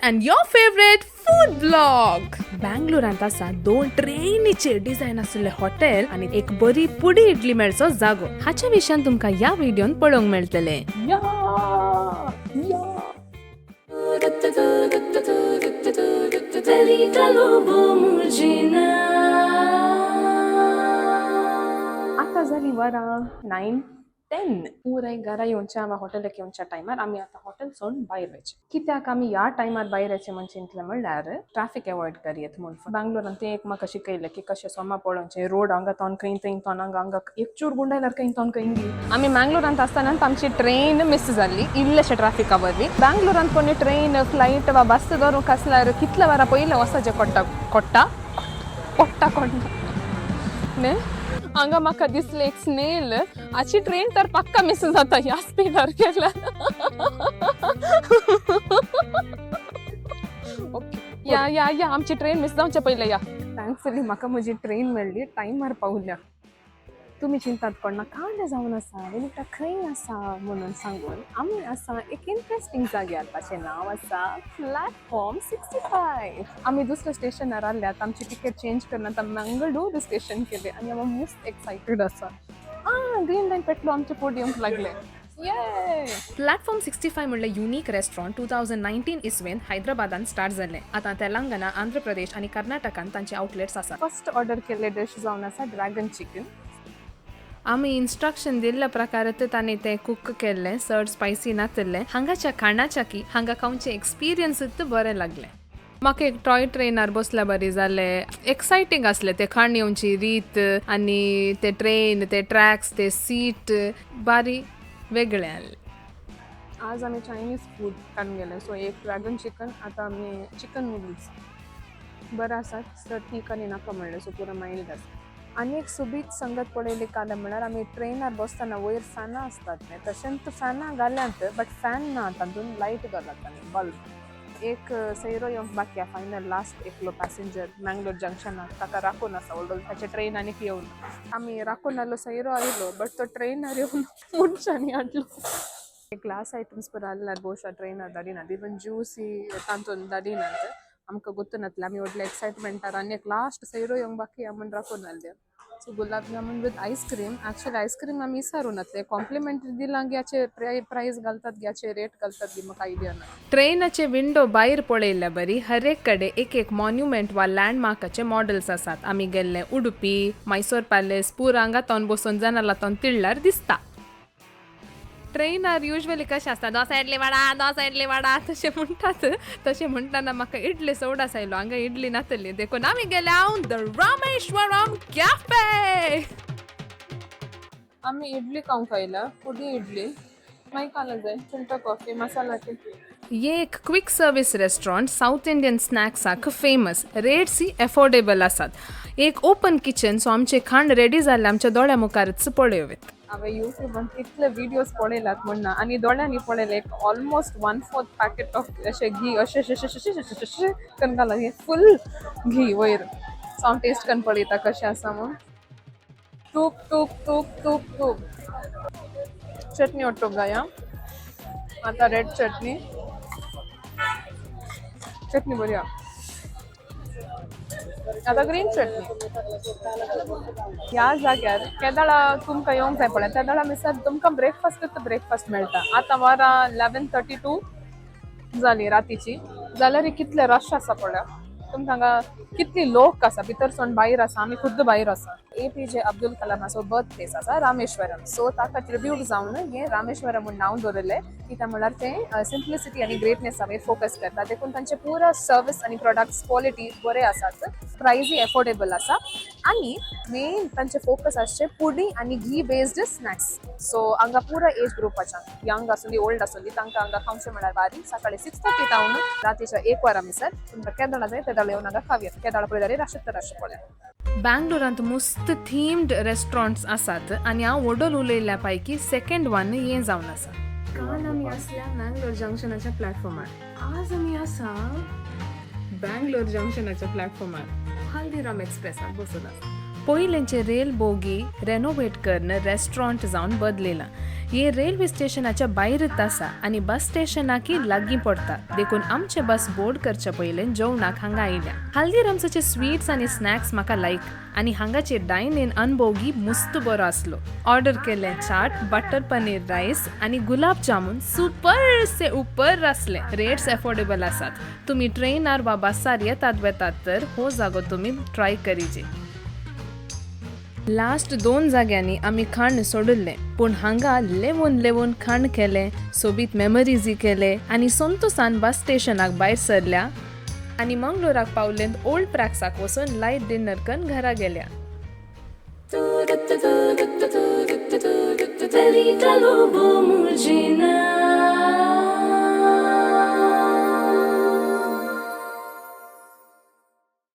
and your favorite food vlog. बँगलोरांत आसा 2 ट्रेनीचे design आसले hotel आणि एक बरी पुडी इडली मेळचो जागो. हाच्या विशयान तुमका या व्हिडिओन पळोवंक मेळटले. आता झाली वरा 9:10 पुराय घरा येवच्या वा हॉटेलाक येवच्या टायमार आमी आता हॉटेल सोडून भायर वयचे. कित्याक आमी ह्या टायमार भायर येचे म्हणजे इतलें म्हणल्यार ट्रॅफिक अवॉइड करियेत म्हणून. बँगलोरान ते एक म्हाका शिकयलें की कशें सोमा पळोवचे रोड हांगा तोन खंय थंय तोन हांगा एक चूर गुंडायल्यार खंय तोन खंय. आमी बँगलोरांत आसतना आमची ट्रेन मिस जाल्ली इल्लेशे ट्रॅफिका वरवीं. बँगलोरांत कोणी ट्रेन फ्लायट वा बस धरूंक आसल्यार कितले वरां पयलें वचचें पडटा न्ही. हांगा म्हाका दिसलें एक स्नेल. आजची ट्रेन तर पक्का मिस जाता ह्या स्पीडार गेल्यार. ओके या आमची ट्रेन मिस जावचे पयले या. थँक्सफुली म्हाका म्हजी ट्रेन मेळ्ळी टायमार पावल्या. तुम्ही चिंतात पडना कांय जावन आसा वेलिटा खंय आसा म्हणून सांगून आमी आसा एक इंटरेस्टिंग जाग्यार. ताचें नांव आसा प्लॅटफॉर्म 65. आमी दुसऱ्या स्टेशनार आल्यात. आमची तिकेट चेंज करून आतां मंगळूर स्टेशन केले आणि आमी मोस्ट एक्सायटेड आसा. ग्रीन लाईन पेटलो आमचे फूड येवंक लागले. प्लॅटफॉर्म 65 म्हणल्यार युनिक रेस्टॉरंट 2019 इसवेन हैदराबादान स्टार्ट जाल्लें. आतां तेलंगणा, आंध्र प्रदेश आनी कर्नाटकान तांचे आउटलेट्स आसा. फर्स्ट ऑर्डर केल्ले डिश जावन आसा ड्रॅगन चिकन. आमी इन्स्ट्रक्शन दिल्ल्या प्रकारांत तांणी तें कुक केल्लें. चड स्पायसी नासलें. हांगाच्या खाणाच्या की हांगा खावचे एक्सपिरियन्सूच बरें लागलें. म्हाका एक टॉय ट्रेनार बसल्या बरें जालें. एक्सायटींग आसलें ते खाण येवची रीत आनी ते ट्रेन, ते ट्रॅक्स, ते सीट बारी वेगळे आसले. आज आमी चायनीज फूड खावन गेले. सो एक ड्रॅगन चिकन. आतां आमी चिकन नूडल्स बरें आसात. चटणी कनी नाका म्हणलें सो पुरो मायल्ड आसा. आनी एक सुबीत संगत पळयली काल म्हणल्यार आमी ट्रेनार बसतना वयर फॅनां आसतात न्ही तशेंच फॅनां घाल्यांत बट फॅन ना तातूंत लायट घालात आनी बल्ब. एक सैरो येवंक बाकी आसा फायनल लास्ट एकलो पॅसेंजर मँगलोर जंक्शनाक ताका राखून आसा ऑल्दो ताचे ट्रेन आनीक येवन. आमी राखून आसलो सैरो आयलो बट तो ट्रेनार येवन मनशांनी हाडलो. ग्लास आयटम्स पुरो आसल्यार भोवशा ट्रेनार धाडिनात. इवन ज्यूसी तातूंत धाडिनात. आमकां गोत्तू नासलें. आमी व्हडले एक्सायटमेंटार आनी एक लास्ट सैरो येवंक बाकी आहा म्हूण राखून आसले. So gulab jamun with ice cream. Actually ice cream आमी विचारून नासले. कॉम्प्लिमेंटरी दिलां ग्याचे प्रायस घालतात ग्याचे रेट घालतात बी म्हाका आयडिया ना. ट्रेनाचे विंडो भायर पळयल्या बरी हर एक कडेन एक मॉन्युमेंट वा लँडमार्काचे मॉडेल्स आसात. आमी गेल्ले उडुपी, मैसूर पॅलेस पूर हांगा तोन बसून जनाला तोन तिळ्ळार दिसता. ट्रेनार युजली कशें आसता दोसा इडली वाडा तशें म्हणटात. तशें म्हणटाना म्हाका इडली सोडास आयलो. हांगा इडली नासली देखून आमी गेले हांव द रामेश्वरम कॅफे. आमी इडली खावंक आयला. पुडी इडली मागीर काला जाय फिल्टर कॉफी मसाला टी. ये एक quick service restaurant South Indian स्नॅक्साक फेमस. रेट्स एफोर्डेबल आसात. एक ओपन किचन सो आमचे खाण रेडी जाल्ले आमच्या दोळ्या मुखारच पळयोवेत. हांवें युट्यूबान कितले व्हिडियोज पळयलात म्हणना आनी दोळ्यांनी पळयले एक ऑलमोस्ट 1/4 पॅकेट ऑफ अशें घी अशें करून घाला. हे फूल घी वयर. सो हांव टेस्ट करून पळयता कशें आसा म्हूण. तूप तूप तूप तूप तूप. चटणी ओडटोक गाय. आतां रेड चटणी बरी आहा. आतां ग्रीन चटणी. ह्या जाग्यार केदाळा तुमकां येवंक जाय पळय. केदाळा मिसार तुमकां ब्रेकफास्ट मेळटा. आतां वरां 11:32 जाली रातीची जाल्यार कितले रश आसा पळय. तुमकां हांगा कितली लोक आसा भितर सावन भायर आसा. आमी खुद्द भायर आसा. APJ अब्दुल कलामाचो बर्थ प्लेस आसा रामेश्वरम. सो ताका ट्रिब्यूट जावन हे रामेश्वरम म्हूण नांव दवरलें. कित्याक म्हणल्यार ते सिंप्लिसिटी आनी ग्रेटनेसाचेर फोकस करता. देखून तांचे पुरो सर्वीस आनी प्रोडक्ट्स क्वॉलिटी बरे आसात. प्रायझी एफोर्डेबल आसा आनी मेन तांचे फोकस आसचे पुडी आनी घी बेस्ड स्नॅक्स. सो हांगा पुरो एज ग्रुपाच्यान यंग आसूंदी ओल्ड आसूंदी तांकां हांगा खावचें म्हळ्यार बारी. सकाळी 6:30 तावन रातीच्या 1 वरां मिसर तुमकां केदाळा जाय तेदाळा येवन हांगा खावया. केदाळा पळय जाल्यार रातचे पळया. बँगलोरांत मस्त थीम्ड रेस्टॉरंट्स आसात आनी हांव वडोल उलयल्ल्या पैकी सेकंड वन हें जावन आसा. काल आमी आसल्या मँगलोर जंक्शनाच्या प्लॅटफॉर्मार. आज आमी आसा बँगलोर जंक्शनाच्या प्लॅटफॉर्मार हल्दीराम एक्सप्रेसाक बसून आसा. पयलेंचे रेल बोगी रेनोवेट करून रेस्टॉरंट जावन बदलेला. हे रेल्वे स्टेशनाच्या भायरच आसा आनी बस स्टेशनाकी लागीं पडटा देखून आमचे बस बोर्ड करचे पयले जेवणाक हांगा आयल्या. हल्दीराम्साचे स्वीट्स आनी स्नॅक्स म्हाका लायक आनी हांगाचे डायन इन अनुभव मस्त बरो आसलो. ऑर्डर केलें चाट, बटर पनीर रायस आनी गुलाब जामुन सुपर से उपर आसले. रेट्स अफोर्डेबल आसात. तुम्ही ट्रेनार वा बसार येतात तर हो जागो तुम्ही ट्राय करीचे. लास्ट 2 जाग्यांनी आमी खाण सोडले पूण हांगा लेवून खाण केले, सोबीत मेमरीजी केले आनी संतोषान बस स्टेशनाक भायर सरल्या आनी मंगलोराक पावलेंत ओल्ड प्रॅक्साक वचून लायट डिनर करून घरा गेल्या. Velita lobo mugina.